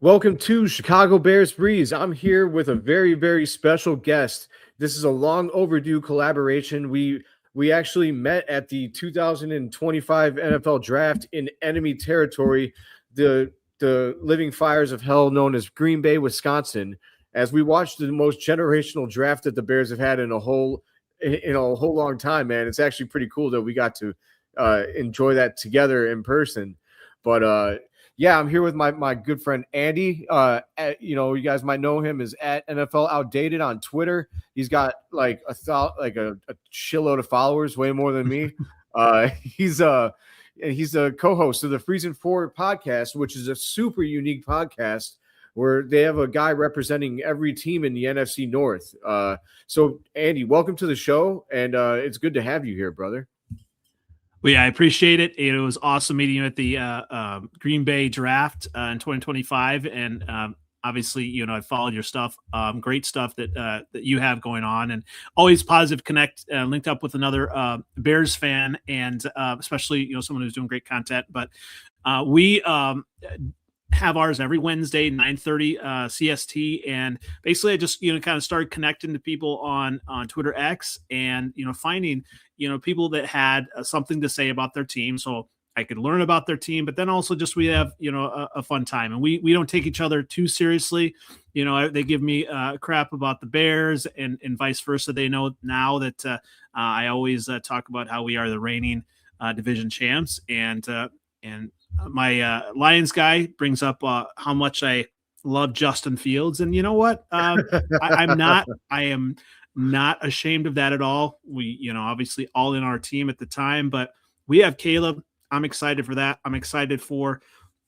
Welcome to Chicago Bears Breeze. I'm here with a very, very special guest. This is a long overdue collaboration. We actually met at the 2025 NFL Draft in enemy territory, the living fires of hell known as Green Bay, Wisconsin, as we watched the most generational draft that the Bears have had in a whole long time. Man, it's actually pretty cool that we got to enjoy that together in person. But yeah, I'm here with my good friend Andy. You guys might know him as at NFL Outdated on Twitter. He's got like a shitload of followers, way more than me. He's a co-host of the Freezin podcast, which is a super unique podcast where they have a guy representing every team in the NFC North. So Andy, welcome to the show, and it's good to have you here, brother. Well, yeah, I appreciate it. It was awesome meeting you at the Green Bay draft in 2025, and obviously, I followed your stuff. Great stuff that you have going on, and always positive connect. Linked up with another Bears fan, and especially someone who's doing great content. But we have ours every Wednesday, 9:30 CST, and basically I just kind of started connecting to people on Twitter X, and finding people that had something to say about their team, so I could learn about their team, but then also just we have a fun time, and we don't take each other too seriously. They give me crap about the Bears, and vice versa. They know now that I always talk about how we are the reigning division champs, and my Lions guy brings up how much I love Justin Fields, and you know what? I am not ashamed of that at all. We, obviously all in our team at the time, but we have Caleb. I'm excited for that. I'm excited for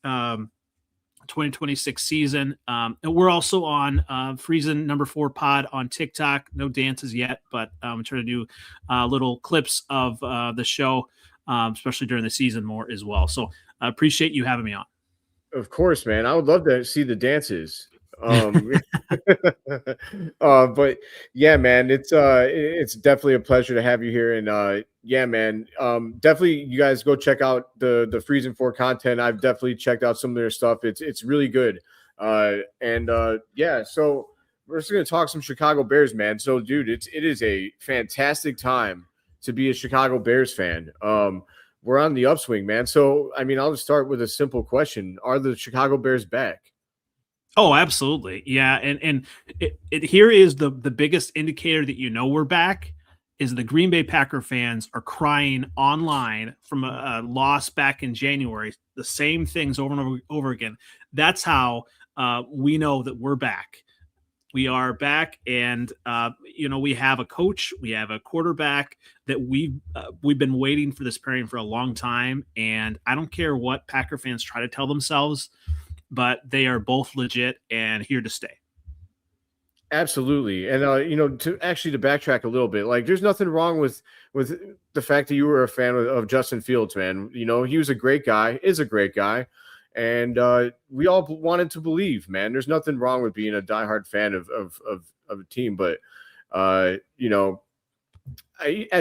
2026 season. And we're also on Freezin #4 pod on TikTok. No dances yet, but I'm trying to do little clips of the show, especially during the season more as well. So I appreciate you having me on. Of course, man. I would love to see the dances. But yeah, man, it's definitely a pleasure to have you here. And yeah, man, definitely you guys go check out the Freezin content. I've definitely checked out some of their stuff. It's really good. Yeah, so we're just gonna talk some Chicago Bears, man. So, dude, it is a fantastic time to be a Chicago Bears fan. We're on the upswing, man. So, I mean, I'll just start with a simple question: are the Chicago Bears back? Oh, absolutely. Yeah. And here is the biggest indicator that we're back is the Green Bay Packer fans are crying online from a loss back in January, the same things over and over again. That's how we know that we're back. We are back, and we have a coach, we have a quarterback that we've been waiting for this pairing for a long time, and I don't care what Packer fans try to tell themselves, but they are both legit and here to stay. Absolutely. And to backtrack a little bit, like there's nothing wrong with the fact that you were a fan of Justin Fields, man. He was a great guy, is a great guy. And we all wanted to believe, man. There's nothing wrong with being a diehard fan of a team, but at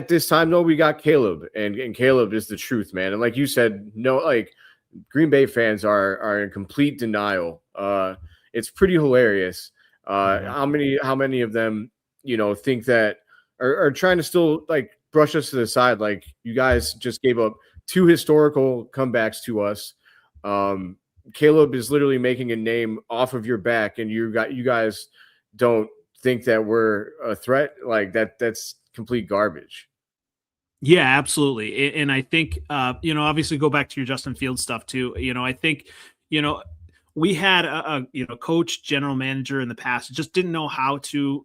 this time, though, we got Caleb, and Caleb is the truth, man. And like you said, no, like Green Bay fans are in complete denial. It's pretty hilarious. How many of them, think that are trying to still like brush us to the side? Like you guys just gave up 2 historical comebacks to us. Caleb is literally making a name off of your back, and you guys don't think that we're a threat. Like that's complete garbage. Yeah, absolutely. And I think, obviously go back to your Justin Fields stuff too. I think, we had a coach, general manager in the past, just didn't know how to,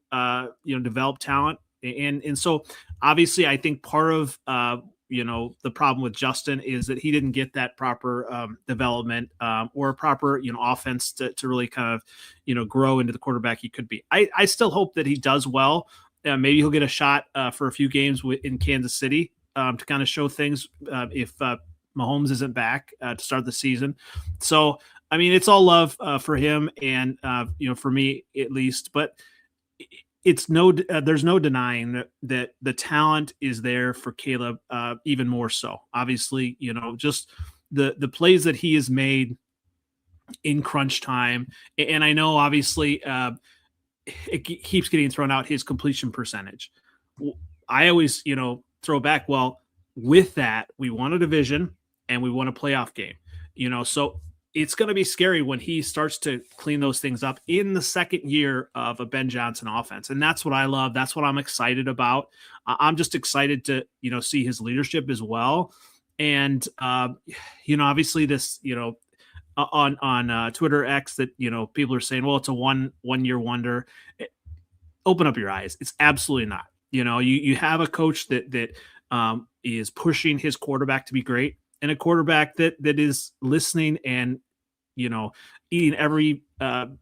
develop talent. And so obviously I think part of, the problem with Justin is that he didn't get that proper development or proper, offense to really kind of, grow into the quarterback he could be. I still hope that he does well. Maybe he'll get a shot for a few games in Kansas City to kind of show things if Mahomes isn't back to start the season. So, I mean, it's all love for him and, for me at least. But it's there's no denying that the talent is there for Caleb even more so. Obviously, just the plays that he has made in crunch time. And I know obviously it keeps getting thrown out, his completion percentage. I always, throw back, well, with that, we won a division and we won a playoff game, so it's going to be scary when he starts to clean those things up in the second year of a Ben Johnson offense. And that's what I love. That's what I'm excited about. I'm just excited to, see his leadership as well. And, obviously this, on Twitter X that, people are saying, well, it's a one year wonder. Open up your eyes. It's absolutely not. You have a coach that is pushing his quarterback to be great, and a quarterback that is listening and, eating every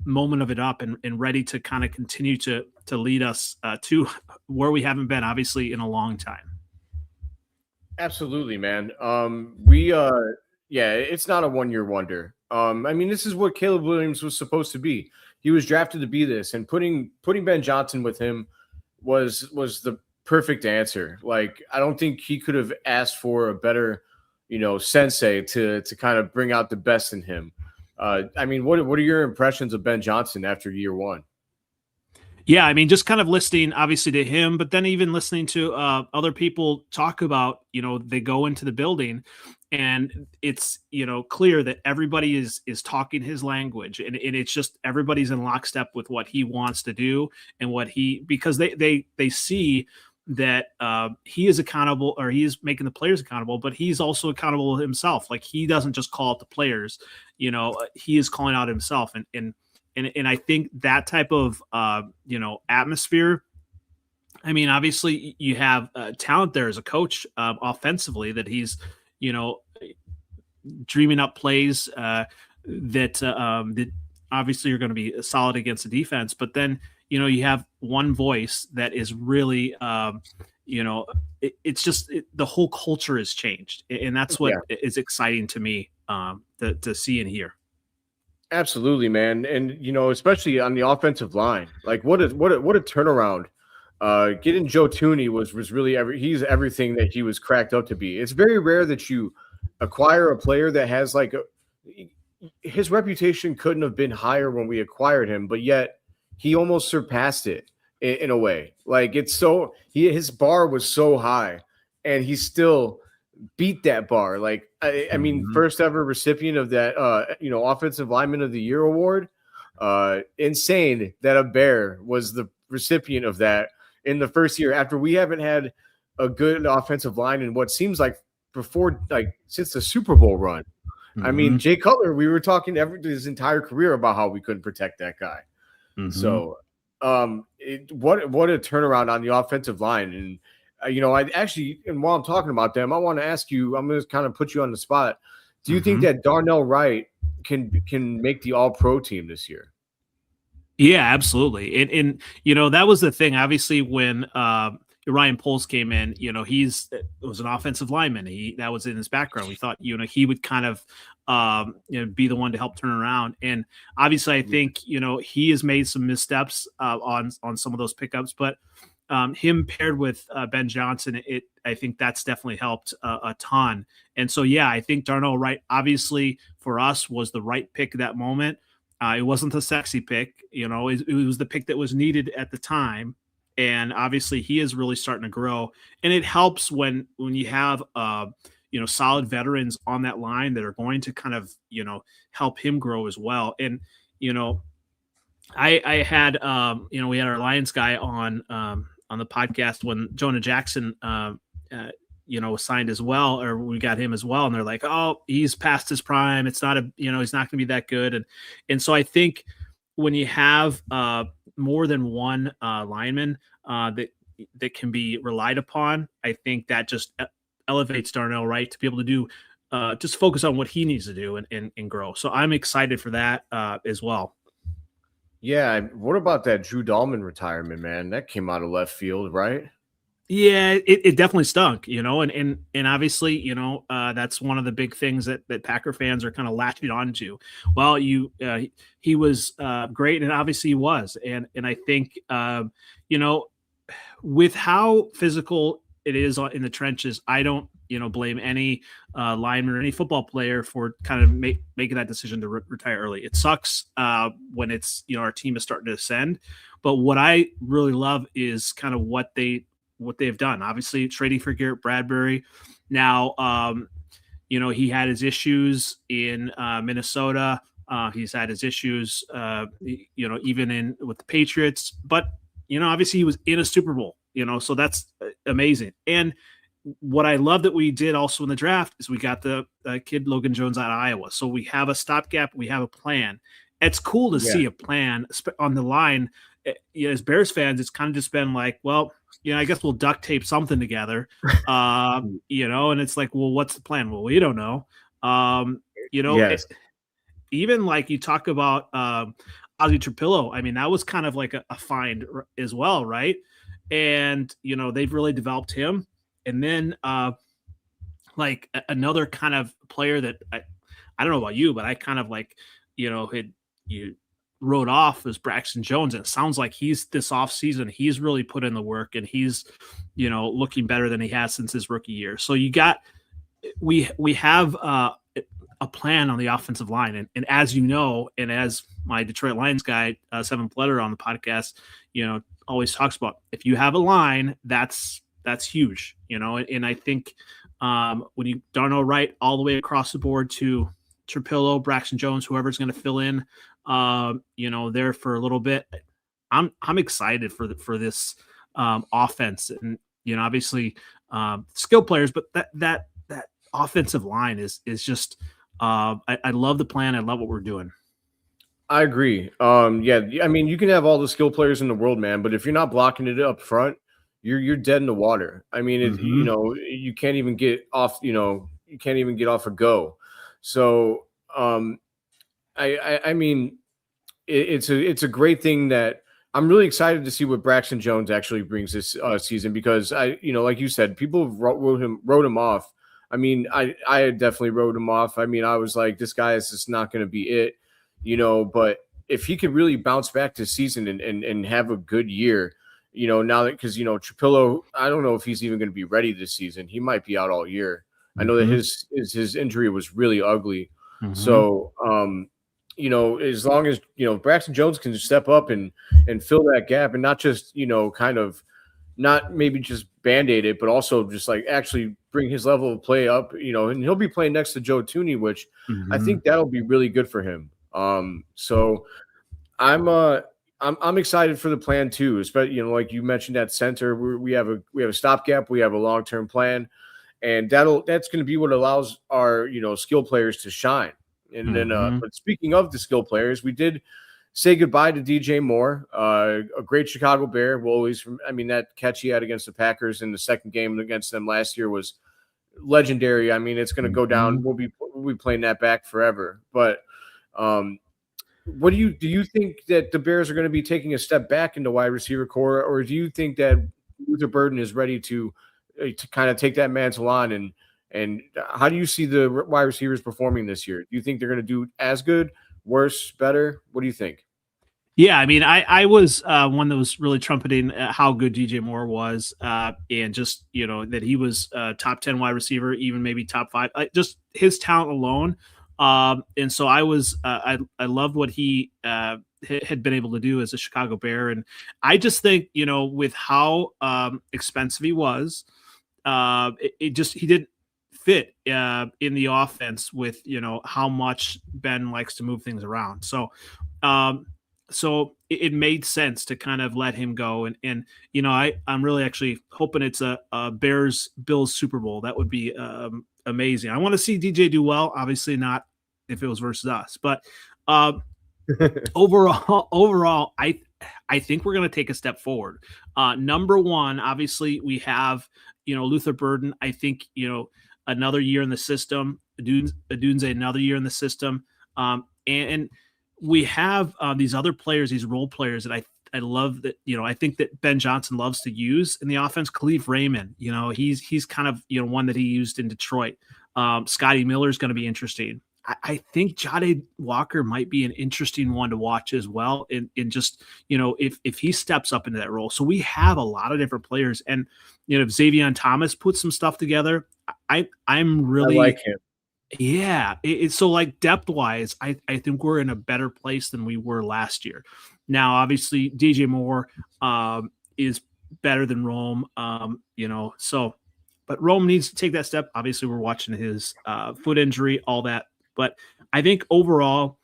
moment of it up and ready to kind of continue to lead us to where we haven't been, obviously, in a long time. Absolutely, man. Yeah, it's not a 1 year wonder. I mean, this is what Caleb Williams was supposed to be. He was drafted to be this, and putting Ben Johnson with him was the perfect answer. Like, I don't think he could have asked for a better, sensei to kind of bring out the best in him. I mean, what are your impressions of Ben Johnson after year one? Yeah, I mean, just kind of listening, obviously, to him, but then even listening to other people talk about, they go into the building, and it's, clear that everybody is talking his language, and it's just everybody's in lockstep with what he wants to do and because they see that he is accountable, or he is making the players accountable, but he's also accountable himself. Like, he doesn't just call out the players, he is calling out himself, and I think that type of atmosphere. I mean, obviously you have talent there as a coach offensively, that he's dreaming up plays that obviously are going to be solid against the defense. But then you have one voice that is really it's just the whole culture has changed, and that's what is exciting to me to see and hear. Absolutely, man. And, especially on the offensive line, like what a turnaround. Getting Joe Thuney was really he's everything that he was cracked up to be. It's very rare that you acquire a player that has his reputation couldn't have been higher when we acquired him, but yet he almost surpassed it in a way. Like, his bar was so high, and he still beat that bar. Like, I mean, first ever recipient of that, offensive lineman of the year award. Insane that a Bear was the recipient of that in the first year, after we haven't had a good offensive line in what seems like since the Super Bowl run. I mean, Jay Cutler, we were talking his entire career about how we couldn't protect that guy. So, what a turnaround on the offensive line. And and while I'm talking about them, I want to ask you, I'm going to kind of put you on the spot. Do you think that Darnell Wright can make the All-Pro team this year? Yeah, absolutely. And that was the thing. Obviously, when Ryan Poles came in, it was an offensive lineman. That was in his background. We thought, he would kind of be the one to help turn around. And obviously, I think, he has made some missteps on some of those pickups, but him paired with Ben Johnson, I think that's definitely helped a ton. And so, yeah, I think Darnell Wright, obviously for us, was the right pick at that moment. It wasn't the sexy pick, it was the pick that was needed at the time. And obviously he is really starting to grow, and it helps when you have, solid veterans on that line that are going to kind of, help him grow as well. And, I had, we had our Lions guy on the podcast when Jonah Jackson, was signed as well, or we got him as well. And they're like, oh, he's past his prime. It's not he's not going to be that good. And so I think when you have more than one lineman that can be relied upon, I think that just elevates Darnell Wright to be able to do just focus on what he needs to do and grow. So I'm excited for that as well. Yeah. What about that Drew Dahlman retirement, man? That came out of left field, right? Yeah, it definitely stunk, and obviously, that's one of the big things that Packer fans are kind of latching on to. Well, he was great, and obviously he was, and I think, with how physical it is in the trenches, I don't blame any lineman or any football player for kind of making that decision to retire early. It sucks when it's, our team is starting to ascend. But what I really love is kind of what they've done. Obviously, trading for Garrett Bradbury. Now, he had his issues in Minnesota. He's had his issues, even with the Patriots. But, obviously he was in a Super Bowl, so that's amazing. And what I love that we did also in the draft is we got the kid Logan Jones out of Iowa. So we have a stopgap. We have a plan. It's cool to see a plan on the line. As Bears fans, it's kind of just been like, well, I guess we'll duct tape something together, and it's like, well, what's the plan? Well, we don't know. Yes. Even like you talk about Ozzie Trapillo, I mean, that was kind of like a find as well, right? And, they've really developed him. And then like another kind of player that I don't know about you, but I kind of like, you wrote off was Braxton Jones. And it sounds like this offseason, he's really put in the work and he's, looking better than he has since his rookie year. So we have a plan on the offensive line. And as you know, and as my Detroit Lions guy, Seven Pletter on the podcast, always talks about, if you have a line, that's huge, and I think when you Darnell Wright all the way across the board to Trapillo, Braxton Jones, whoever's going to fill in, there for a little bit, I'm excited for this offense, and obviously skill players, but that offensive line is just I love the plan. I love what we're doing. I agree. Yeah, I mean, you can have all the skill players in the world, man, but if you're not blocking it up front, you're dead in the water. I mean, you can't even get off. You can't even get off a go. So, I mean, it's a great thing that I'm really excited to see what Braxton Jones actually brings this season, because like you said, people wrote him off. I mean, I definitely wrote him off. I mean, I was like, this guy is just not going to be it, but if he could really bounce back this season and have a good year, now that, because, Trapillo, I don't know if he's even going to be ready this season. He might be out all year. I know that his injury was really ugly. So, as long as, Braxton Jones can step up and fill that gap and not just, kind of not maybe just Band-Aid it, but also just like actually bring his level of play up, and he'll be playing next to Joe Thuney, which I think that'll be really good for him. So I'm excited for the plan too, especially, like you mentioned at center, we have a stopgap, we have a long-term plan, and that's going to be what allows our, skill players to shine. And then, but speaking of the skill players, we did say goodbye to DJ Moore, a great Chicago Bear. We'll always, that catch he had against the Packers in the second game against them last year was legendary. I mean, it's going to go down. We'll be playing that back forever. But what do you think that the Bears are going to be taking a step back into wide receiver core, or do you think that Luther Burden is ready to kind of take that mantle on? And how do you see the wide receivers performing this year? Do you think they're going to do as good, worse, better? What do you think? Yeah, I mean, I was one that was really trumpeting how good DJ Moore was, and just, that he was top 10 wide receiver, even maybe top 5, just his talent alone. And so I was, I loved what he had been able to do as a Chicago Bear. And I just think, with how expensive he was, he didn't fit in the offense with, how much Ben likes to move things around. So, so it made sense to kind of let him go. And I'm really actually hoping it's a Bears-Bills Super Bowl. That would be amazing. I want to see DJ do well. Obviously not if it was versus us. But overall, I think we're going to take a step forward. Number one, obviously, we have, Luther Burden. I think, another year in the system. Adunze, another year in the system. And we have these other players, these role players that I love that, I think that Ben Johnson loves to use in the offense. Khalif Raymond, he's kind of, one that he used in Detroit. Scotty Miller is going to be interesting. I think Jade Walker might be an interesting one to watch as well. In just, if he steps up into that role. So we have a lot of different players. And, if Xavier Thomas puts some stuff together, I'm I really, like him. yeah. It's so like depth wise, I think we're in a better place than we were last year. Now, obviously, DJ Moore is better than Rome, so, but Rome needs to take that step. Obviously, we're watching his foot injury, all that. But I think overall,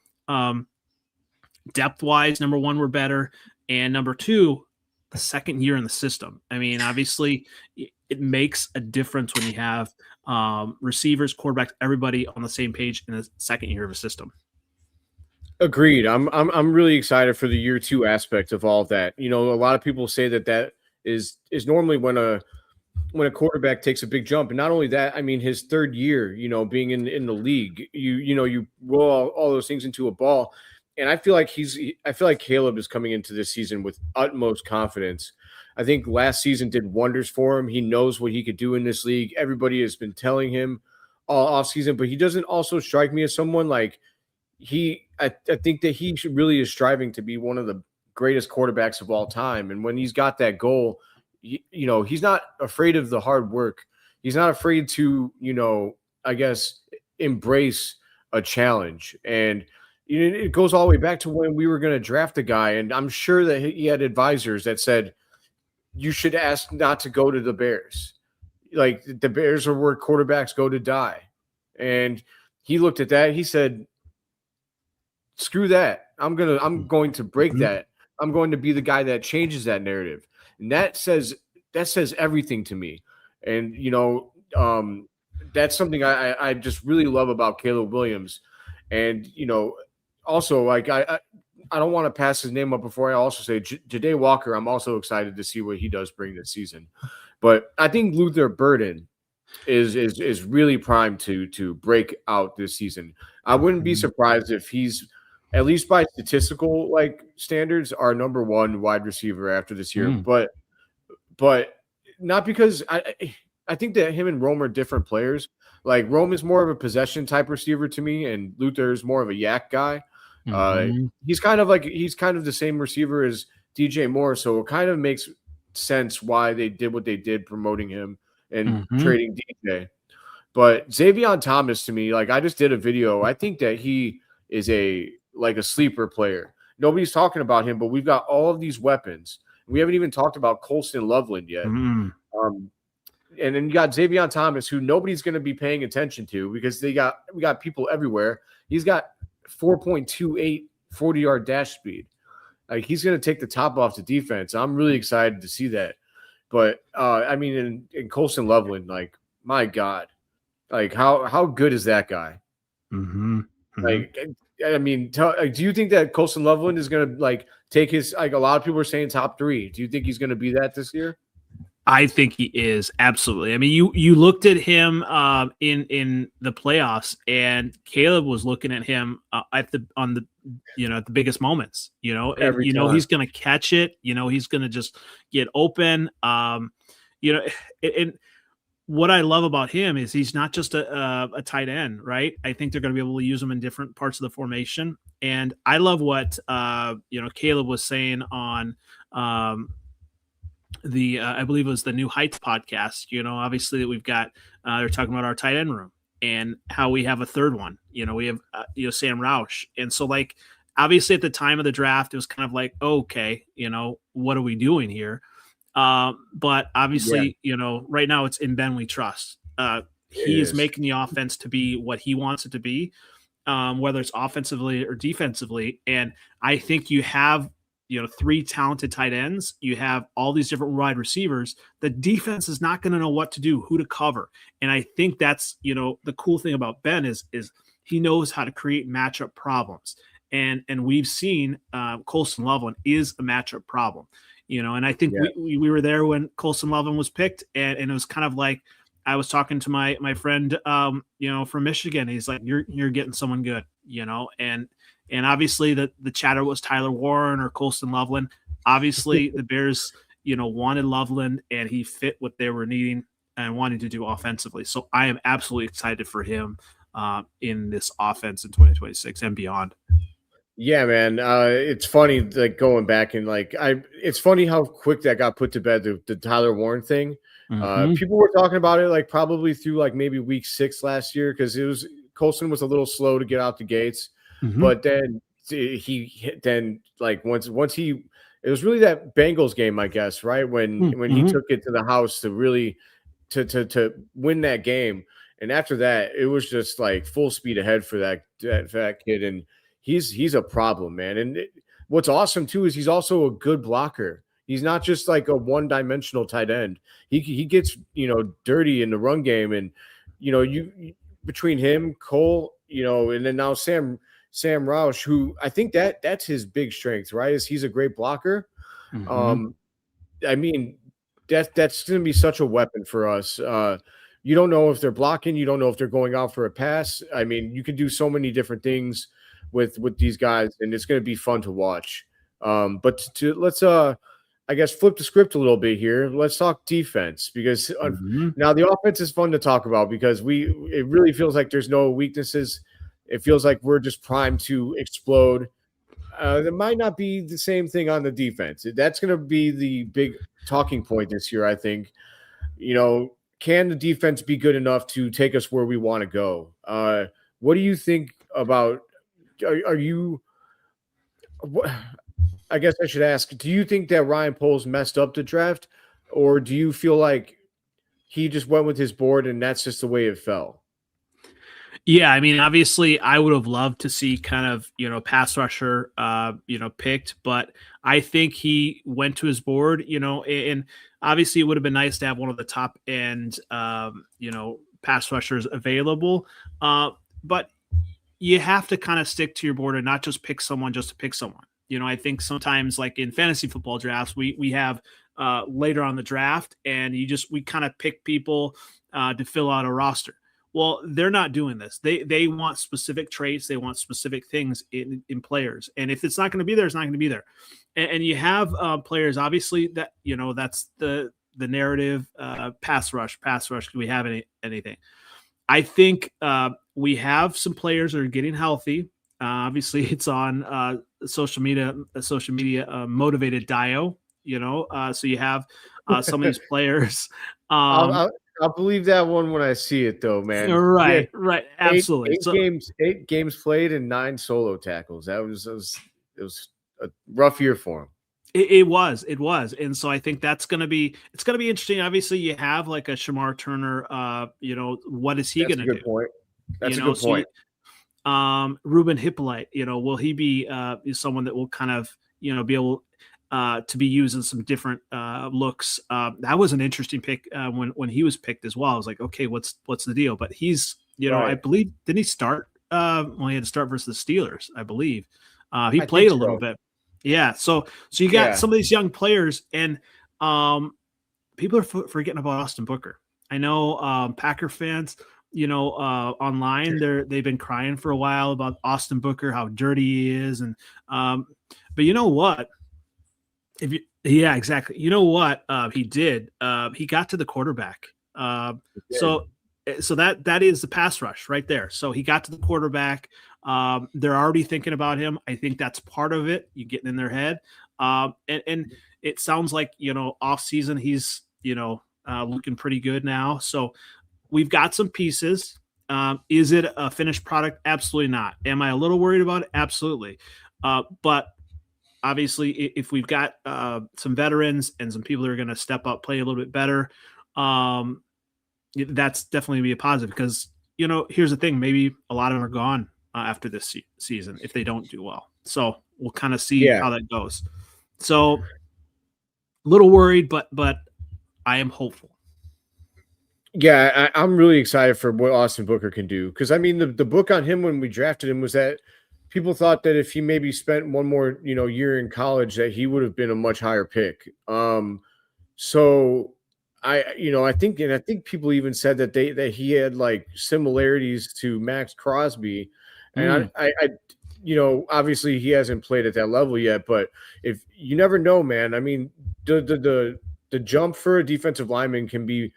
depth wise, number one, we're better. And number two, the second year in the system. I mean, obviously, it makes a difference when you have receivers, quarterbacks, everybody on the same page in the second year of a system. Agreed. I'm really excited for the year 2 aspect of all of that. A lot of people say that is normally when a quarterback takes a big jump. And not only that, I mean, his third year, being in the league, you roll all those things into a ball. And I feel like Caleb is coming into this season with utmost confidence. I think last season did wonders for him. He knows what he could do in this league. Everybody has been telling him all off season, but he doesn't also strike me as someone like I think that he really is striving to be one of the greatest quarterbacks of all time. And when he's got that goal, he's not afraid of the hard work. He's not afraid to, I guess, embrace a challenge. And it goes all the way back to when we were going to draft a guy. And I'm sure that he had advisors that said, you should ask not to go to the Bears. Like, the Bears are where quarterbacks go to die. And he looked at that. He said, screw that. I'm going to break that. I'm going to be the guy that changes that narrative. And that says everything to me. And, that's something I just really love about Caleb Williams. And, also, like, I don't want to pass his name up before I also say Jade Walker. I'm also excited to see what he does bring this season. But I think Luther Burden is really primed to break out this season. I wouldn't be surprised if he's, at least by statistical standards, our number one wide receiver after this year. But not because I think that him and Rome are different players. Like, Rome is more of a possession type receiver to me, and Luther is more of a yak guy. He's kind of the same receiver as DJ Moore, so it kind of makes sense why they did what they did, promoting him and trading DJ. But Xavier Thomas, to me, I just did a video. I think that he is a sleeper player. Nobody's talking about him, but we've got all of these weapons. We haven't even talked about Colston Loveland yet. And then you got Xavier Thomas, who nobody's going to be paying attention to because we got people everywhere. He's got 4.28 40-yard dash speed. Like, he's going to take the top off the defense. I'm really excited to see that. But I mean, in Colston Loveland, my God, how good is that guy? Like, I mean, do you think that Colston Loveland is going to take his, a lot of people are saying top 3. Do you think he's going to be that this year? I think he is, absolutely. I mean, you looked at him in the playoffs, and Caleb was looking at him at the biggest moments. He's going to catch it. He's going to just get open. And what I love about him is he's not just a tight end, right? I think they're going to be able to use him in different parts of the formation. And I love what Caleb was saying on I believe it was the New Heights podcast. Obviously that we've got they're talking about our tight end room and how we have a third one. We have Sam Roush, and so obviously at the time of the draft it was kind of okay, what are we doing here? But obviously, right now it's in Ben we trust. He is making the offense to be what he wants it to be, whether it's offensively or defensively. And I think you have 3 talented tight ends. You have all these different wide receivers. The defense is not going to know what to do, who to cover. And I think that's, the cool thing about Ben is he knows how to create matchup problems. And we've seen Colston Loveland is a matchup problem, and I think we were there when Colston Loveland was picked, and it was kind of like, I was talking to my friend, from Michigan. He's like, you're getting someone good, and obviously the chatter was Tyler Warren or Colston Loveland. Obviously the Bears, wanted Loveland, and he fit what they were needing and wanting to do offensively. So I am absolutely excited for him in this offense in 2026 and beyond. Yeah, man. It's funny, like going back and it's funny how quick that got put to bed. The Tyler Warren thing. Mm-hmm. People were talking about it like probably through like maybe week 6 last year because Colson was a little slow to get out the gates, Mm-hmm. but then once he it was really that Bengals game, I guess, right when he Mm-hmm. took it to the house to really to win that game, and after that it was just like full speed ahead for that kid, and he's a problem, man. And what's awesome too is he's also a good blocker. He's not just like a one-dimensional tight end. He gets dirty in the run game, and you between him, Cole, and then now Sam Roush, who I think that's his big strength, right? Is he's a great blocker. Mm-hmm. I mean, that's going to be such a weapon for us. You don't know if they're blocking, you don't know if they're going out for a pass. I mean, you can do so many different things with these guys, and it's going to be fun to watch. But let's I guess flip the script a little bit here. Let's talk defense because Mm-hmm. now the offense is fun to talk about because it really feels like there's no weaknesses. It feels like we're just primed to explode. There might not be the same thing on the defense. That's going to be the big talking point this year, I think. Can the defense be good enough to take us where we want to go? What do you think about? Are you? I guess I should ask. Do you think that Ryan Poles messed up the draft, or do you feel like he just went with his board and that's just the way it fell? Yeah, I mean, obviously, I would have loved to see kind of pass rusher, picked, but I think he went to his board, and obviously it would have been nice to have one of the top end, pass rushers available, but you have to kind of stick to your board and not just pick someone just to pick someone. I think sometimes, like in fantasy football drafts, we have later on the draft, and we kind of pick people to fill out a roster. Well, they're not doing this. They want specific traits. They want specific things in players. And if it's not going to be there, it's not going to be there. And you have players, obviously, that, that's the narrative, pass rush. Do we have anything? I think we have some players that are getting healthy. Obviously, it's on social media motivated Dio, so you have some of these players. I'll believe that one when I see it, though, man. Right, absolutely. Eight games played and 9 solo tackles. It was a rough year for him. It was, and so I think it's going to be interesting. Obviously, you have like a Shamar Turner. What is he going to do? Point. That's a good point. Ruben Hippolyte. Will he be someone that will kind of be able to be used in some different looks? That was an interesting pick when he was picked as well. I was like, okay, what's the deal? But he's right. I believe, didn't he start? He had to start versus the Steelers, I believe. He played a little bit. Yeah. So you got some of these young players, and people are forgetting about Austin Booker. I know Packer fans, online they've been crying for a while about Austin Booker, how dirty he is, and but you know what? Yeah, exactly. You know what he did? He got to the quarterback. So that is the pass rush right there. So he got to the quarterback. They're already thinking about him. I think that's part of it. You getting in their head. And it sounds like, off season, he's, looking pretty good now. So we've got some pieces. Is it a finished product? Absolutely not. Am I a little worried about it? Absolutely. But obviously, if we've got some veterans and some people that are going to step up, play a little bit better, that's definitely be a positive because, here's the thing. Maybe a lot of them are gone after this season if they don't do well. So we'll kind of see how that goes. So a little worried, but I am hopeful. Yeah, I'm really excited for what Austin Booker can do because, I mean, the book on him when we drafted him was that people thought that if he maybe spent one more, year in college, that he would have been a much higher pick. So I think people even said that he had like similarities to Max Crosby, and I obviously he hasn't played at that level yet, but if you never know, man. I mean, the jump for a defensive lineman can be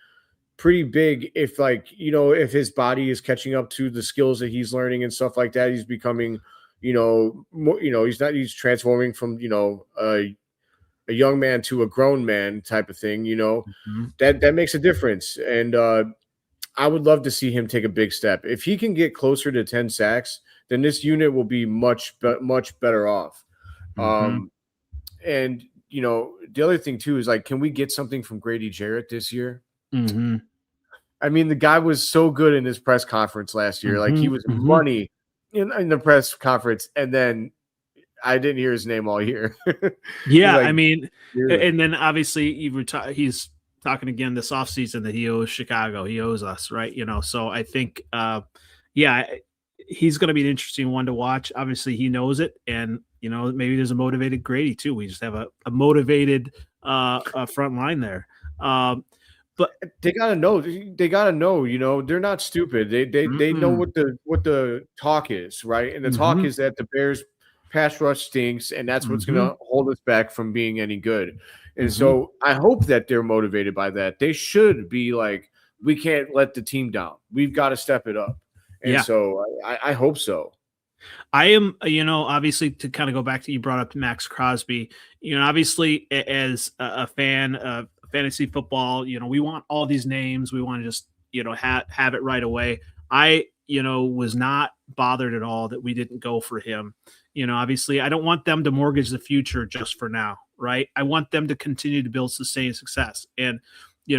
pretty big if, like, if his body is catching up to the skills that he's learning and stuff like that. He's becoming, more, he's transforming from, a young man to a grown man type of thing, Mhm. that makes a difference. And I would love to see him take a big step. If he can get closer to 10 sacks, then this unit will be much better off. Mhm. And the other thing too is, like, can we get something from Grady Jarrett this year? Mhm. I mean, the guy was so good in his press conference last year. Like, he Mhm. was Mhm. money in the press conference, and then I didn't hear his name all year. He's Yeah, I like, mean, dude, and then obviously he's talking again this offseason that he owes Chicago. He owes us, right? So I think, yeah, he's going to be an interesting one to watch. Obviously, he knows it, and maybe there's a motivated Grady too. We just have a motivated front line there. Um, but they gotta know. They gotta know. They're not stupid. They know mm-mm, what the talk is, right? And the talk mhm, is that the Bears pass rush stinks, and that's what's mhm, gonna hold us back from being any good. And mhm, so I hope that they're motivated by that. They should be like, we can't let the team down. We've got to step it up. And yeah. so I hope so. I am, obviously to kind of go back to you brought up Max Crosby, obviously as a fan of fantasy football, we want all these names. We want to just, have it right away. I, was not bothered at all that we didn't go for him. Obviously I don't want them to mortgage the future just for now, right? I want them to continue to build sustained success. And,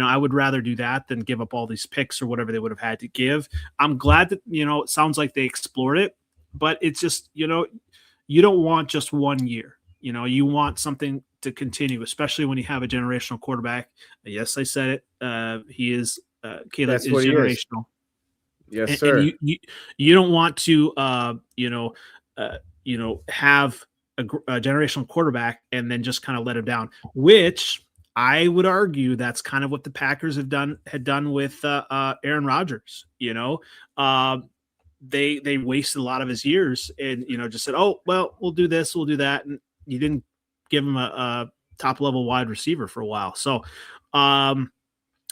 I would rather do that than give up all these picks or whatever they would have had to give. I'm glad that, it sounds like they explored it, but it's just, you don't want just 1 year. You want something to continue, especially when you have a generational quarterback. Yes, I said it. He is Caleb That's is what he is. generational, Yes, and sir. you don't want to have a generational quarterback and then just kind of let him down. Which I would argue that's kind of what the Packers had done with Aaron Rodgers. They wasted a lot of his years and just said, oh well, we'll do this, we'll do that, and you didn't give him a top level wide receiver for a while. So I'm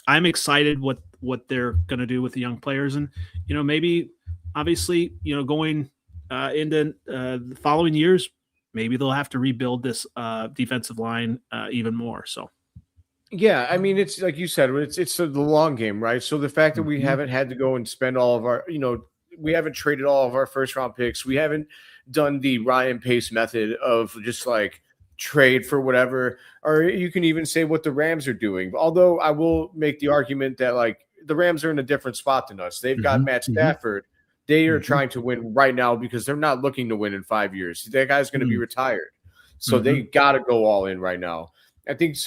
excited what they're going to do with the young players, and maybe obviously going into the following years, maybe they'll have to rebuild this defensive line even more. So Yeah, I mean, it's like you said, it's the long game, right? So the fact that we mhm, haven't had to go and spend all of our, we haven't traded all of our first round picks. We haven't done the Ryan Pace method of just like trade for whatever, or you can even say what the Rams are doing. Although I will make the argument that, like, the Rams are in a different spot than us. They've got mhm, Matt mhm, Stafford. They are mhm, trying to win right now because they're not looking to win in 5 years. That guy's going to be mhm, retired. So they mhm. got to go all in right now. I think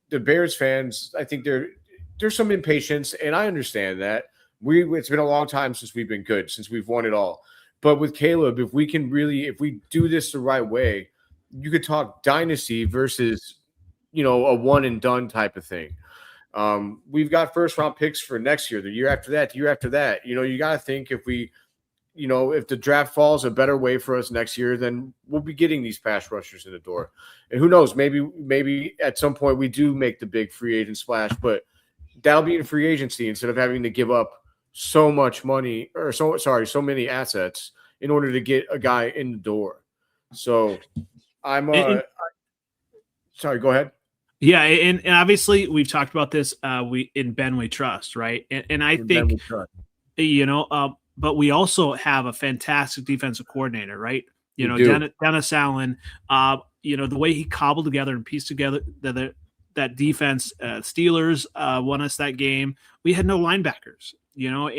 the Bears fans, I think there's some impatience, and I understand that. It's been a long time since we've been good, since we've won it all. But with Caleb, if we do this the right way, you could talk dynasty versus a one and done type of thing. We've got first round picks for next year, the year after that, the year after that. You got to think, if the draft falls a better way for us next year, then we'll be getting these pass rushers in the door. And who knows, maybe at some point we do make the big free agent splash, but that'll be in free agency instead of having to give up so much money, or so many assets in order to get a guy in the door. So I'm And sorry, go ahead. yeah, and obviously we've talked about this. We in Ben we trust, right? And I Ben think will try. but we also have a fantastic defensive coordinator, right? We do. Dennis Allen. The way he cobbled together and pieced together that defense. Steelers won us that game. We had no linebackers, and No,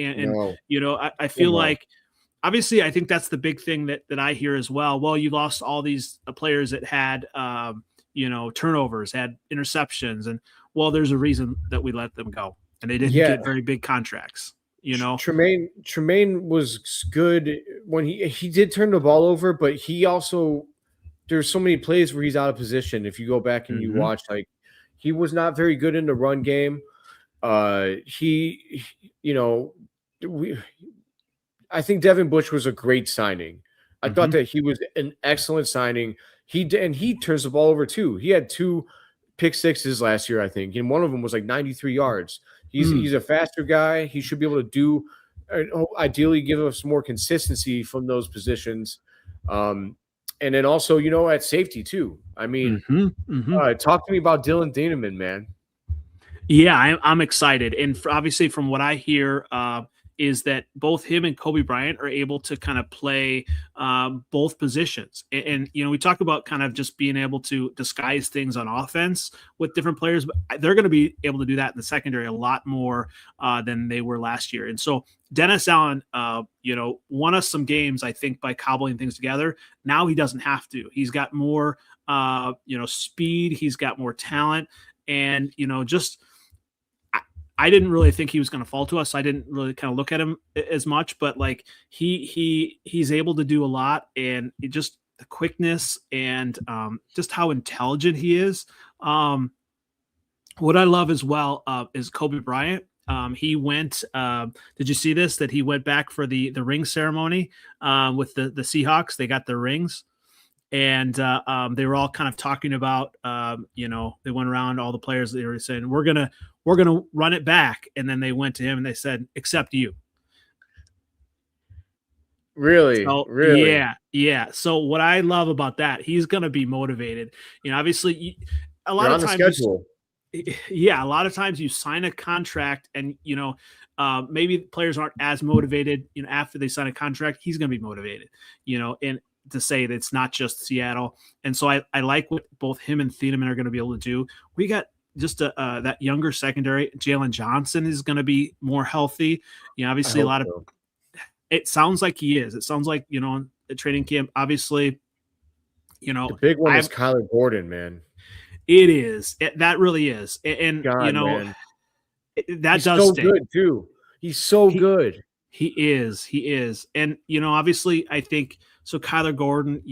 I oh feel my. like obviously I think that's the big thing that I hear as well. Well, you lost all these players that had turnovers, had interceptions, and well, there's a reason that we let them go, and they didn't Yeah, get very big contracts. Tremaine was good when he did turn the ball over, but he also, there's so many plays where he's out of position. If you go back and you Mm-hmm. watch, like, he was not very good in the run game. He, we I think Devin Bush was a great signing. I thought Mm-hmm. that he was an excellent signing. He turns the ball over too. He had two pick sixes last year, I think, and one of them was like 93 yards. He's a faster guy. He should be able to do ideally give us more consistency from those positions. And then also, at safety too. I mean, talk to me about Dylan Dieneman, man. Yeah, I'm excited, and obviously, from what I hear, is that both him and Kobe Bryant are able to kind of play both positions. And we talk about kind of just being able to disguise things on offense with different players, but they're going to be able to do that in the secondary a lot more than they were last year. And so Dennis Allen, won us some games, I think, by cobbling things together. Now he doesn't have to. He's got more, speed. He's got more talent, and just. I didn't really think he was going to fall to us. I didn't really kind of look at him as much, but like he's able to do a lot, and just the quickness and just how intelligent he is. What I love as well is Kobe Bryant. He went. Did you see this? That he went back for the ring ceremony with the Seahawks. They got their rings. And they were all kind of talking about, they went around all the players. They were saying, we're gonna run it back. And then they went to him and they said, except you. Really? So, really? Yeah. So what I love about that, he's going to be motivated. Obviously a lot You're of on times, a lot of times you sign a contract and, maybe players aren't as motivated, after they sign a contract. He's going to be motivated, and to say that it's not just Seattle. And so I like what both him and Thieneman are going to be able to do. We got just that younger secondary. Jalen Johnson is going to be more healthy. Obviously it sounds like he is. It sounds like, at training camp, obviously, the big one is Kyler Gordon, man. It is. That really is. And, God, man. That He's does so stink. Good too. He's so good. He is. And, obviously I think, so Kyler Gordon,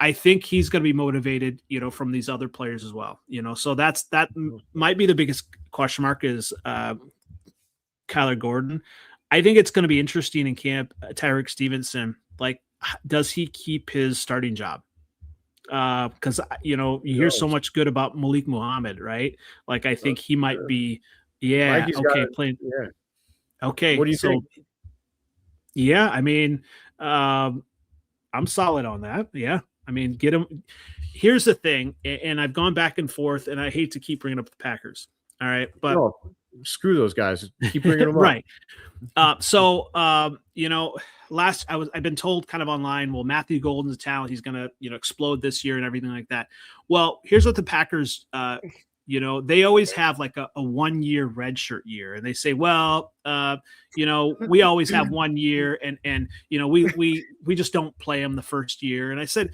I think he's going to be motivated, from these other players as well, so that might be the biggest question mark is Kyler Gordon. I think it's going to be interesting in camp. Tyreek Stevenson, like, does he keep his starting job? Because, you hear so much good about Malik Muhammad, right? Like, I think he might be, playing. Yeah. Okay. What do you think? Yeah, I mean, I'm solid on that. Yeah. I mean, get him. Here's the thing, and I've gone back and forth, and I hate to keep bringing up the Packers. All right, but screw those guys. Keep bringing them right. I've been told kind of online, well, Matthew Golden's a talent. He's going to, explode this year and everything like that. Well, here's what the Packers, they always have like a 1 year redshirt year, and they say, well, we always have 1 year, and we just don't play them the first year. And I said,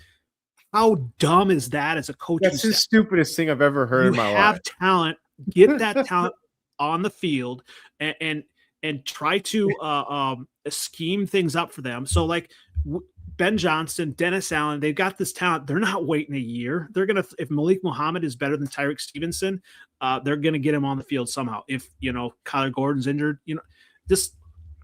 how dumb is that as a coach? That's the stupidest thing I've ever heard in my life. You have talent, get that talent on the field, and try to scheme things up for them. So like Ben Johnson, Dennis Allen, they've got this talent. They're not waiting a year. They're going to, if Malik Muhammad is better than Tyreek Stevenson, they're going to get him on the field somehow. If, Kyler Gordon's injured,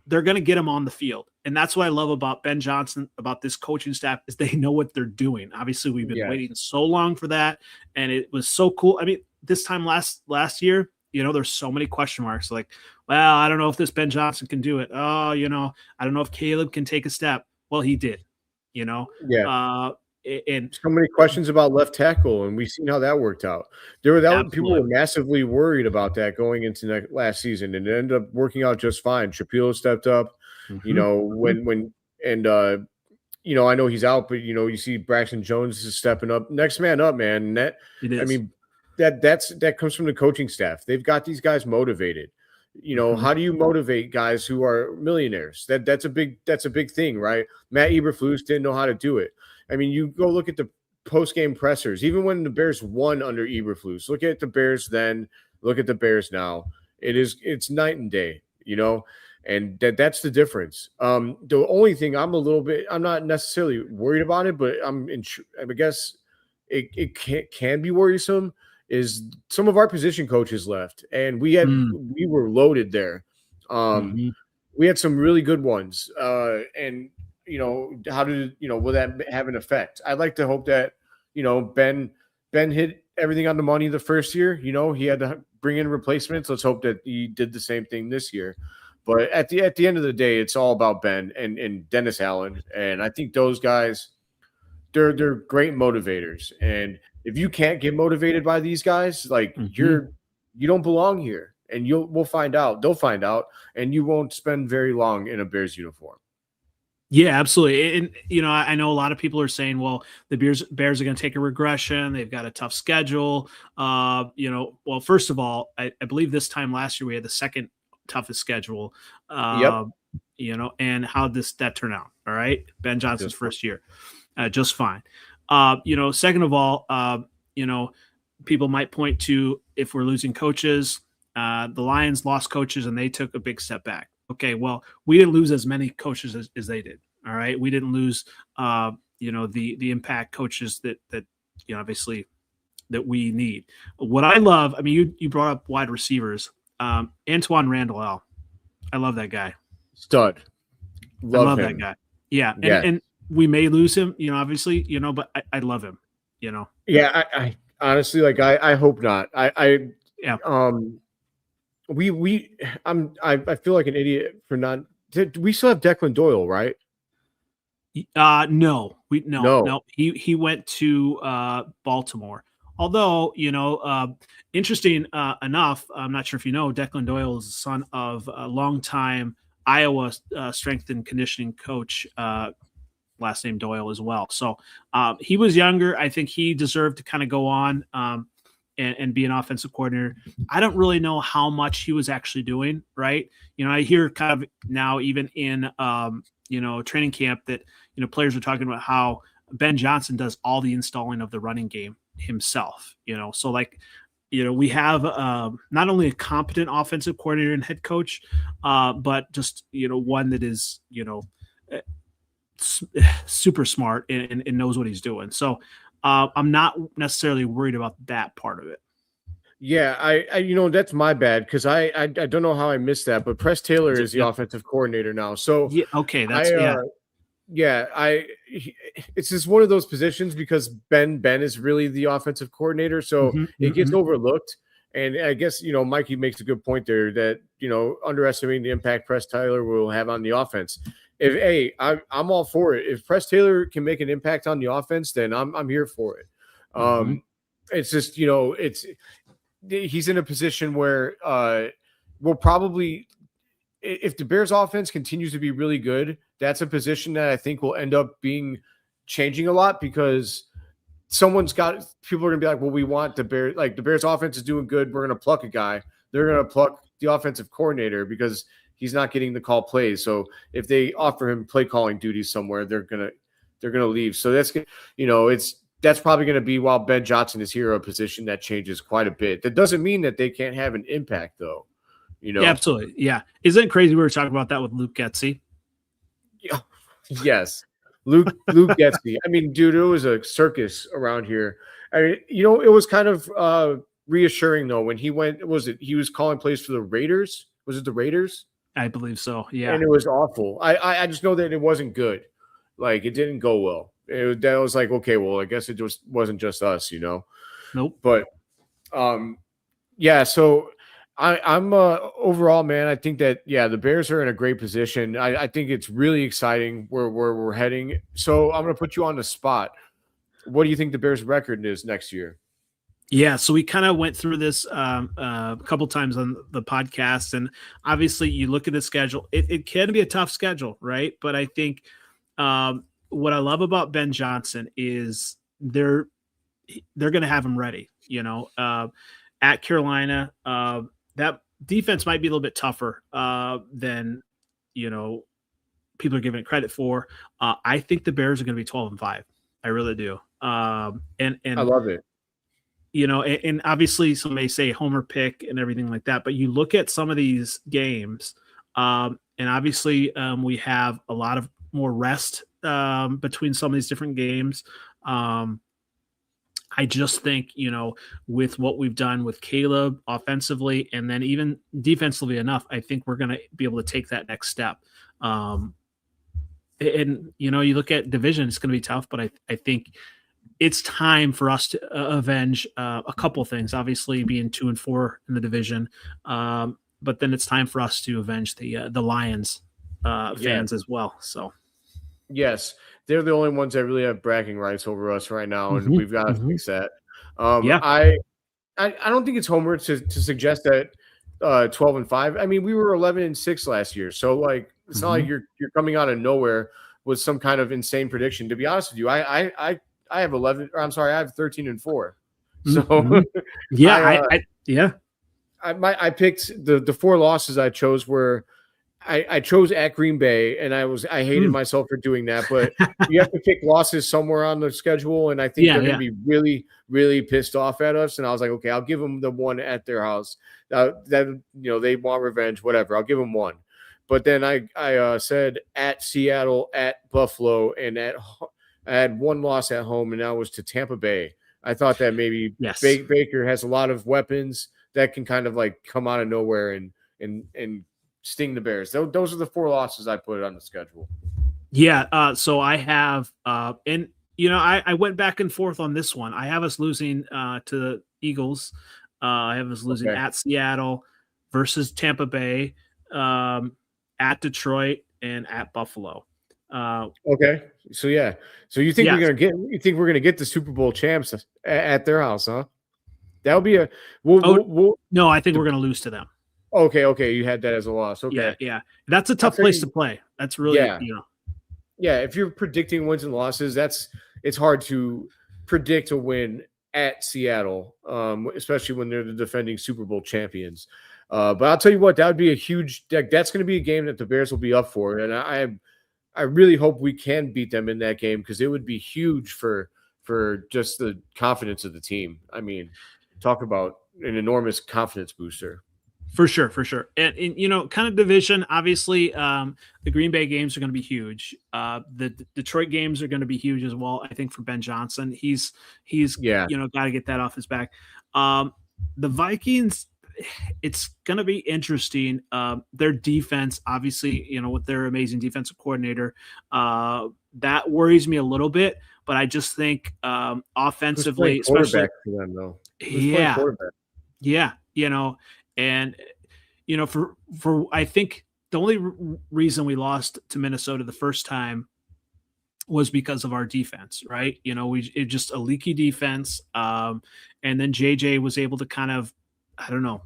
they're going to get him on the field. And that's what I love about Ben Johnson, about this coaching staff, is they know what they're doing. Obviously, we've been waiting so long for that. And it was so cool. I mean, this time last year, there's so many question marks. Like, well, I don't know if this Ben Johnson can do it. Oh, I don't know if Caleb can take a step. Well, he did, and so many questions about left tackle, and we've seen how that worked out. People were massively worried about that going into last season, and it ended up working out just fine. Shapiro stepped up, I know he's out, but you see Braxton Jones is stepping up, next man up, man. That comes from the coaching staff. They've got these guys motivated. How do you motivate guys who are millionaires? That's a big thing, right? Matt Eberflus didn't know how to do it. I mean, you go look at the post-game pressers, even when the Bears won under Eberflus, look at the Bears then, look at the Bears now. It's night and day, and that's the difference. The only thing I'm not necessarily worried about it, but I guess it can be worrisome, is some of our position coaches left, and we were loaded there. We had some really good ones, and how did will that have an effect? I'd like to hope that Ben hit everything on the money the first year. You know, he had to bring in replacements. Let's hope that he did the same thing this year. But at the end of the day, it's all about Ben and Dennis Allen. And I think those guys, they're great motivators. And if you can't get motivated by these guys, like you don't belong here. And we'll find out. They'll find out, and you won't spend very long in a Bears uniform. Yeah, absolutely. And you know, I know a lot of people are saying, well, the Bears are going to take a regression. They've got a tough schedule. You know, well, first of all, I believe this time last year we had the second toughest schedule. Yep. You know, and how that turn out? All right, Ben Johnson's first year, just fine. You know, second of all, you know, people might point to if we're losing coaches. The Lions lost coaches and they took a big step back. Okay, well, we didn't lose as many coaches as they did. All right, we didn't lose, you know, the impact coaches that you know, obviously that we need. What I love, I mean, you brought up wide receivers, Antoine Randall. I love that guy. Stud. Love that guy. Yeah, and we may lose him, you know, obviously, you know, but I love him. You know. Yeah, I honestly, like, I hope not. I feel like an idiot for not. We still have Declan Doyle, right? No. He went to Baltimore. Although, you know, interesting enough, I'm not sure if you know, Declan Doyle is the son of a longtime Iowa strength and conditioning coach, last name Doyle as well. So he was younger. I think he deserved to kind of go on and be an offensive coordinator. I don't really know how much he was actually doing, right? You know, I hear kind of now even in, you know, training camp that, you know, players are talking about how Ben Johnson does all the installing of the running game himself, you know? So like, you know, we have not only a competent offensive coordinator and head coach, but just, you know, one that is, you know, super smart and knows what he's doing. So I'm not necessarily worried about that part of it. Yeah, I you know, that's my bad because I don't know how I missed that, but Press Taylor is the offensive coordinator now. So yeah, okay, that's it's just one of those positions because Ben is really the offensive coordinator, so it gets overlooked. And I guess, you know, Mikey makes a good point there that, you know, underestimating the impact Press Taylor will have on the offense. I'm all for it. If Press Taylor can make an impact on the offense, then I'm here for it. It's just, you know, he's in a position where we'll probably, if the Bears offense continues to be really good, that's a position that I think will end up changing a lot because people are going to be like, well, we want the Bears offense is doing good. We're going to pluck a guy. They're going to pluck the offensive coordinator because he's not getting the call plays. So if they offer him play calling duties somewhere, they're going to leave. So that's probably going to be while Ben Johnson is here, a position that changes quite a bit. That doesn't mean that they can't have an impact though. You know? Yeah, absolutely. Yeah. Isn't it crazy? We were talking about that with Luke Getsy. Yeah. Yes. Luke Getsy. I mean, dude, it was a circus around here. I mean, you know, it was kind of reassuring though when he went. He was calling plays for the Raiders? Was it the Raiders? I believe so. Yeah. And it was awful. I just know that it wasn't good. Like it didn't go well. That was like, okay, well, I guess it just wasn't just us, you know. Nope. But yeah. So I'm overall, man. I think that the Bears are in a great position. I think it's really exciting where we're heading. So I'm going to put you on the spot. What do you think the Bears' record is next year? Yeah, so we kind of went through this a couple times on the podcast, and obviously you look at the schedule. It can be a tough schedule, right? But I think what I love about Ben Johnson is they're going to have him ready. You know, at Carolina, that defense might be a little bit tougher than, you know, people are giving it credit for. I think the Bears are going to be 12-5. I really do. And I love it. You know, and obviously some may say homer pick and everything like that, but you look at some of these games, and obviously we have a lot of more rest between some of these different games. I just think, you know, with what we've done with Caleb offensively and then even defensively enough, I think we're going to be able to take that next step. And, you know, you look at division, it's going to be tough, but I think it's time for us to avenge a couple things. Obviously, being 2-4 in the division, but then it's time for us to avenge the Lions fans as well. So yes, they're the only ones that really have bragging rights over us right now, and we've got to fix that. Yeah. I don't think it's homer to suggest that 12-5. I mean, we were 11-6 last year, so like it's not like you're coming out of nowhere with some kind of insane prediction. To be honest with you, I have 11. Or I'm sorry, I have 13-4. So yeah, I picked the 4 losses I chose were. I chose at Green Bay, and I hated myself for doing that. But you have to pick losses somewhere on the schedule, and I think they're going to be really, really pissed off at us. And I was like, okay, I'll give them the one at their house. That they want revenge, whatever. I'll give them one. But then I said at Seattle, at Buffalo, and I had one loss at home, and that was to Tampa Bay. I thought that maybe Baker has a lot of weapons that can kind of like come out of nowhere and sting the Bears. Those are the 4 losses I put on the schedule. Yeah. So I have, and I went back and forth on this one. I have us losing to the Eagles. I have us losing at Seattle versus Tampa Bay, at Detroit, and at Buffalo. Okay. So yeah. So you think we're gonna get the Super Bowl champs at their house, huh? That would be a. No, I think we're gonna lose to them. Okay. You had that as a loss. Okay. Yeah. That's a tough place to play. That's really, Yeah, if you're predicting wins and losses, it's hard to predict a win at Seattle, especially when they're the defending Super Bowl champions. But I'll tell you what, that would be a huge. That's going to be a game that the Bears will be up for, and I really hope we can beat them in that game because it would be huge for just the confidence of the team. I mean, talk about an enormous confidence booster. For sure. And kind of division, obviously, the Green Bay games are going to be huge. The Detroit games are going to be huge as well, I think, for Ben Johnson. He's got to get that off his back. The Vikings, it's going to be interesting. Their defense, obviously, with their amazing defensive coordinator, that worries me a little bit, but I just think offensively, especially for them, though. Yeah. And, for I think the only reason we lost to Minnesota the first time was because of our defense, right? It just a leaky defense. And then JJ was able to kind of, I don't know,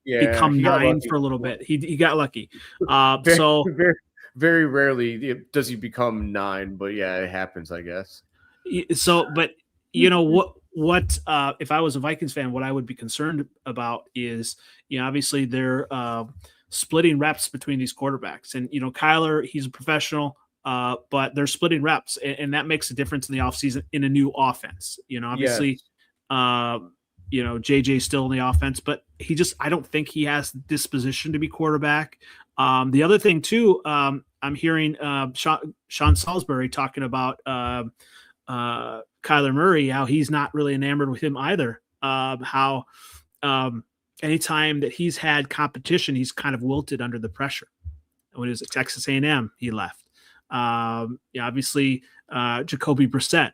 become 9 for a little bit. He got lucky. Very, very rarely does he become 9, but yeah, it happens, I guess. So, but what if I was a Vikings fan, what I would be concerned about is, obviously they're splitting reps between these quarterbacks, and Kyler, he's a professional, but they're splitting reps, and that makes a difference in the offseason in a new offense. Obviously, JJ's still in the offense, but I don't think he has the disposition to be quarterback. The other thing too, I'm hearing Sean Salisbury talking about Kyler Murray, how he's not really enamored with him either. How anytime that he's had competition, he's kind of wilted under the pressure. When he was at Texas A&M, he left. Obviously, Jacoby Brissett,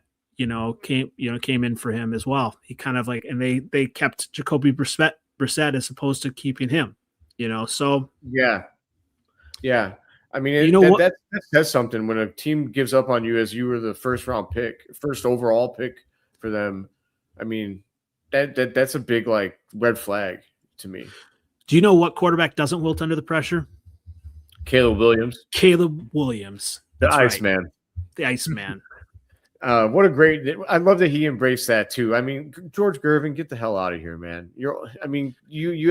came in for him as well. He kind of and they kept Jacoby Brissett as opposed to keeping him. So yeah. I mean, that says something when a team gives up on you as you were the first overall pick for them. I mean, that's a big red flag to me. Do you know what quarterback doesn't wilt under the pressure? Caleb Williams. The Iceman. The Iceman. What a great! I love that he embraced that too. I mean, George Gervin, get the hell out of here, man. You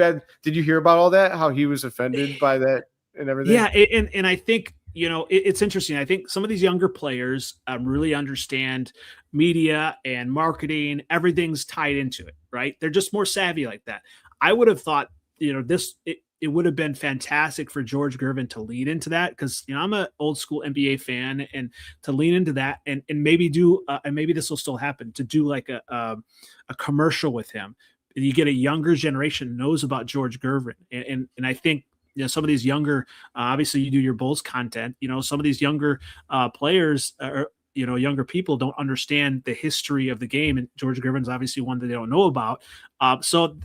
had. Did you hear about all that? How he was offended by that and everything? Yeah, and I think it's interesting. I think some of these younger players really understand media and marketing. Everything's tied into it, right? They're just more savvy like that. I would have thought, it would have been fantastic for George Gervin to lean into that because I'm an old school NBA fan, and to lean into that and maybe do and maybe this will still happen, to do like a commercial with him. You get a younger generation knows about George Gervin, and I think some of these younger, obviously you do your Bulls content, some of these younger players younger people don't understand the history of the game, and George Griffin's obviously one that they don't know about. So,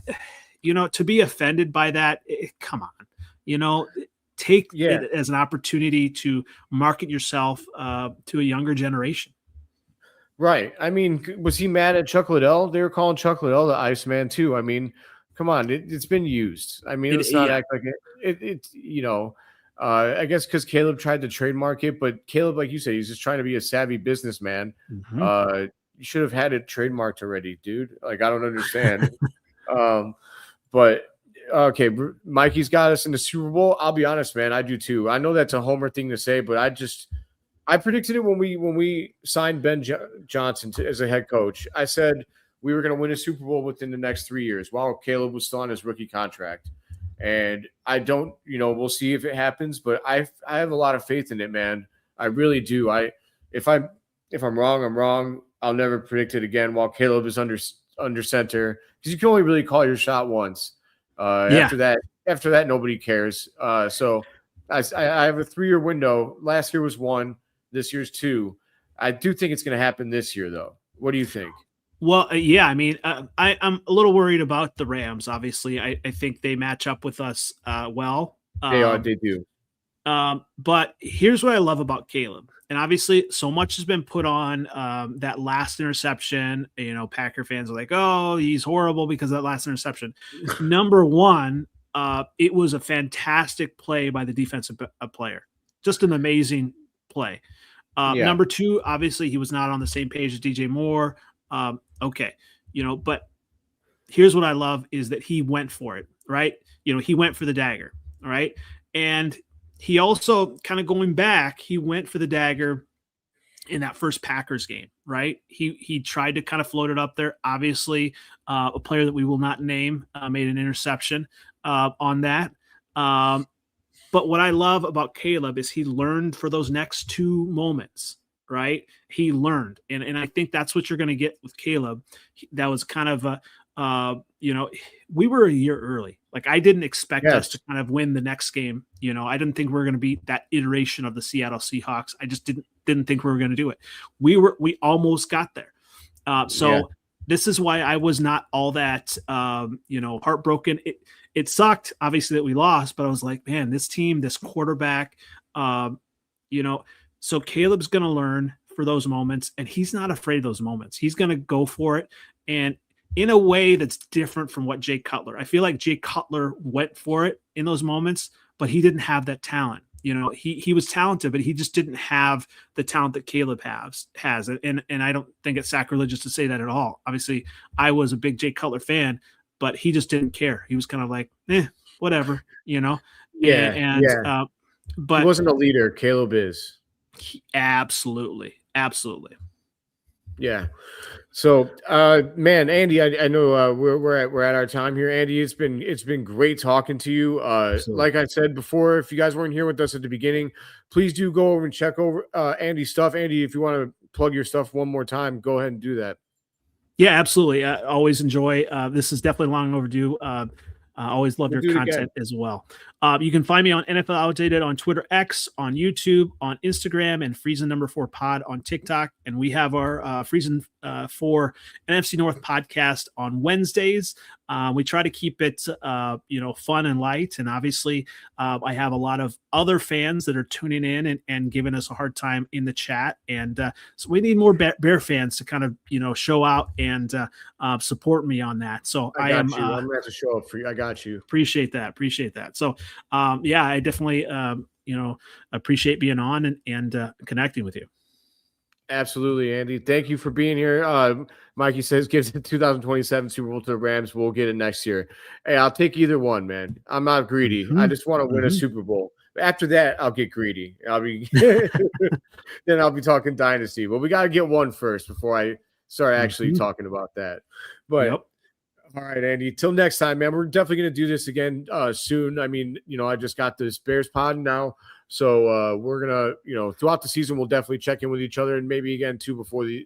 to be offended by that, come on, take it as an opportunity to market yourself to a younger generation. Right. I mean, was he mad at Chuck Liddell? They were calling Chuck Liddell the Iceman too. I mean, come on, it's been used. I mean, let's not act like it. I guess because Caleb tried to trademark it, but Caleb, like you said, he's just trying to be a savvy businessman. You should have had it trademarked already, dude. Like, I don't understand. But okay, Mikey's got us in the Super Bowl. I'll be honest, man, I do too. I know that's a homer thing to say, but I predicted it when we signed Ben Johnson as a head coach. I said we were going to win a Super Bowl within the next 3 years while Caleb was still on his rookie contract. And I don't, we'll see if it happens, but I have a lot of faith in it, man. I really do. If I'm wrong, I'm wrong. I'll never predict it again while Caleb is under center, because you can only really call your shot once. After that, nobody cares. So I have a 3-year window. Last year was 1. This year's 2. I do think it's going to happen this year, though. What do you think? Well, yeah, I mean, I'm a little worried about the Rams. Obviously, I think they match up with us well. They do. But here's what I love about Caleb. And obviously, so much has been put on that last interception. Packer fans are like, oh, he's horrible because of that last interception. Number one, it was a fantastic play by the defensive player. Just an amazing play. Number 2, obviously, he was not on the same page as DJ Moore. Okay, but here's what I love is that he went for it, right? He went for the dagger, all right? And he also, kind of going back, he went for the dagger in that first Packers game, right? He tried to kind of float it up there. Obviously, a player that we will not name made an interception on that. But what I love about Caleb is he learned for those next 2 moments, right? He learned. And I think that's what you're going to get with Caleb. That was kind of we were a year early. Like, I didn't expect us to kind of win the next game. I didn't think we were going to beat that iteration of the Seattle Seahawks. I just didn't think we were going to do it. We almost got there. This is why I was not all that, heartbroken. It sucked, obviously, that we lost, but I was like, man, this team, this quarterback, so Caleb's going to learn for those moments, and he's not afraid of those moments. He's going to go for it, and in a way that's different from what Jay Cutler. I feel like Jay Cutler went for it in those moments, but he didn't have that talent. He was talented, but he just didn't have the talent that Caleb has. And I don't think it's sacrilegious to say that at all. Obviously, I was a big Jay Cutler fan, but he just didn't care. He was kind of like, whatever, but he wasn't a leader. Caleb is. Absolutely. Yeah. So, man, Andy, I know we're at our time here. Andy, it's been great talking to you. Like I said before, if you guys weren't here with us at the beginning, please do go over and check over Andy's stuff. Andy, if you want to plug your stuff one more time, go ahead and do that. Yeah, absolutely. I always enjoy. This is definitely long overdue. I always love your content as well. You can find me on NFL Outdated on Twitter X, on YouTube, on Instagram, and Freezin 4 Pod on TikTok. And we have our Freezin 4 NFC North podcast on Wednesdays. We try to keep it, fun and light. And obviously, I have a lot of other fans that are tuning in and giving us a hard time in the chat. And so we need more Bear fans to kind of, show out and support me on that. So I'm going to have to show up for you. I got you. Appreciate that. So, I definitely, appreciate being on and connecting with you. Absolutely, Andy. Thank you for being here. Mikey says gives the 2027 Super Bowl to the Rams. We'll get it next year. Hey, I'll take either one, man. I'm not greedy. I just want to win a Super Bowl. After that, I'll get greedy. Then I'll be talking dynasty. But we got to get one first before I start actually talking about that. But all right, Andy. Till next time, man. We're definitely going to do this again soon. I mean, I just got this Bears pod now. So we're going to, throughout the season, we'll definitely check in with each other and maybe again, too, before the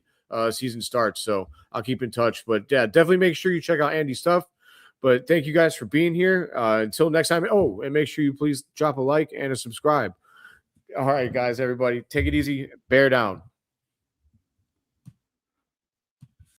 season starts. So I'll keep in touch. But, yeah, definitely make sure you check out Andy's stuff. But thank you guys for being here. Until next time. Oh, and make sure you please drop a like and a subscribe. All right, guys, everybody. Take it easy. Bear down.